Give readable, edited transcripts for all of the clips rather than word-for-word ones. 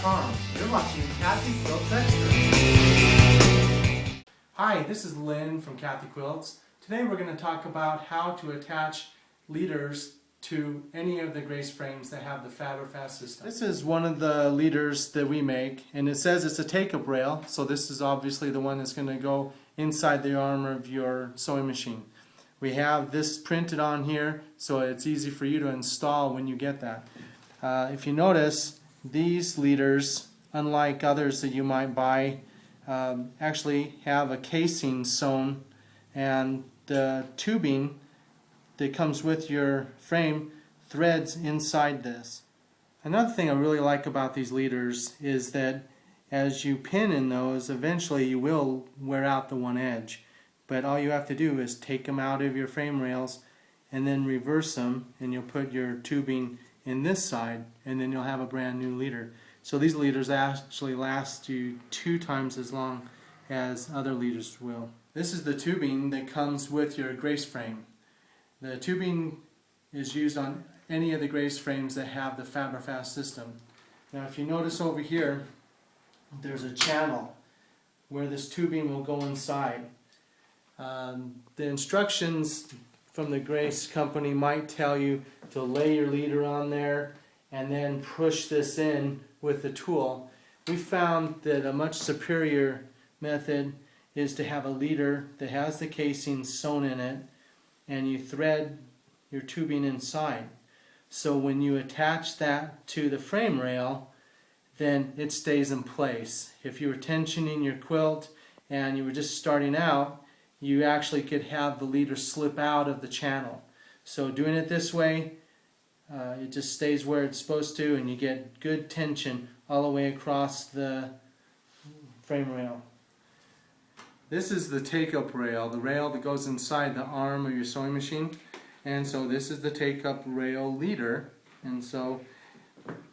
KathyQuilts.com. You're watching Kathy Quilts Extras. Hi, this is Lynn from Kathy Quilts. Today we're going to talk about how to attach leaders to any of the Grace frames that have the Faber-Fast system. This is one of the leaders that we make, and it says it's a take-up rail, so this is obviously the one that's going to go inside the arm of your sewing machine. We have this printed on here, so it's easy for you to install when you get that. If you notice, these leaders, unlike others that you might buy, actually have a casing sewn, and the tubing that comes with your frame threads inside this. Another thing I really like about these leaders is that as you pin in those, eventually you will wear out the one edge. But all you have to do is take them out of your frame rails and then reverse them, and you'll put your tubing in this side, and then you'll have a brand new leader. So these leaders actually last you 2 times as long as other leaders will. This is the tubing that comes with your Grace frame. The tubing is used on any of the Grace frames that have the Faber-Fast system. Now if you notice over here, there's a channel where this tubing will go inside. The instructions from the Grace company might tell you to lay your leader on there and then push this in with the tool. We found that a much superior method is to have a leader that has the casing sewn in it, and you thread your tubing inside. So when you attach that to the frame rail, then it stays in place. If you were tensioning your quilt and you were just starting out, you actually could have the leader slip out of the channel. So doing it this way, it just stays where it's supposed to, and you get good tension all the way across the frame rail. This is the take-up rail, the rail that goes inside the arm of your sewing machine. And so this is the take-up rail leader. And so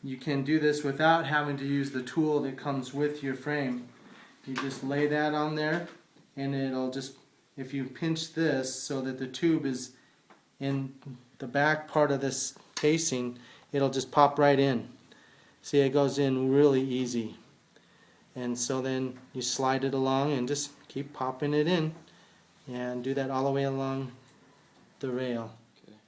you can do this without having to use the tool that comes with your frame. You just lay that on there, and it'll just, if you pinch this so that the tube is in the back part of this casing, it'll just pop right in. See, it goes in really easy. And so then you slide it along and just keep popping it in, and do that all the way along the rail. Okay.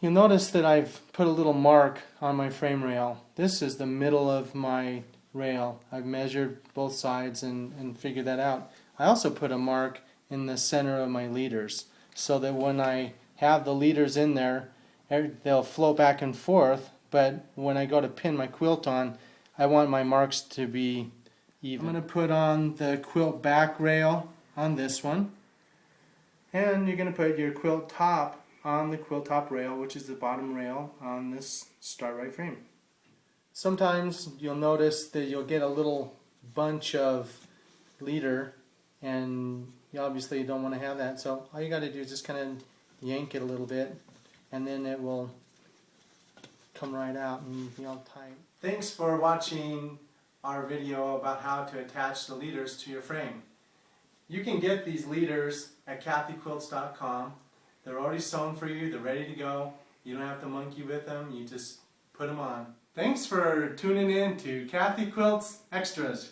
You'll notice that I've put a little mark on my frame rail. This is the middle of my rail. I've measured both sides and figured that out. I also put a mark in the center of my leaders, so that when I have the leaders in there, they'll flow back and forth, but when I go to pin my quilt on, I want my marks to be even. I'm going to put on the quilt back rail on this one, and you're going to put your quilt top on the quilt top rail, which is the bottom rail on this start right frame. Sometimes you'll notice that you'll get a little bunch of leader, and you obviously don't want to have that, so all you got to do is just kind of yank it a little bit, and then it will come right out and be all tight. Thanks for watching our video about how to attach the leaders to your frame. You can get these leaders at KathyQuilts.com. They're already sewn for you, they're ready to go. You don't have to monkey with them, you just put them on. Thanks for tuning in to Kathy Quilts Extras.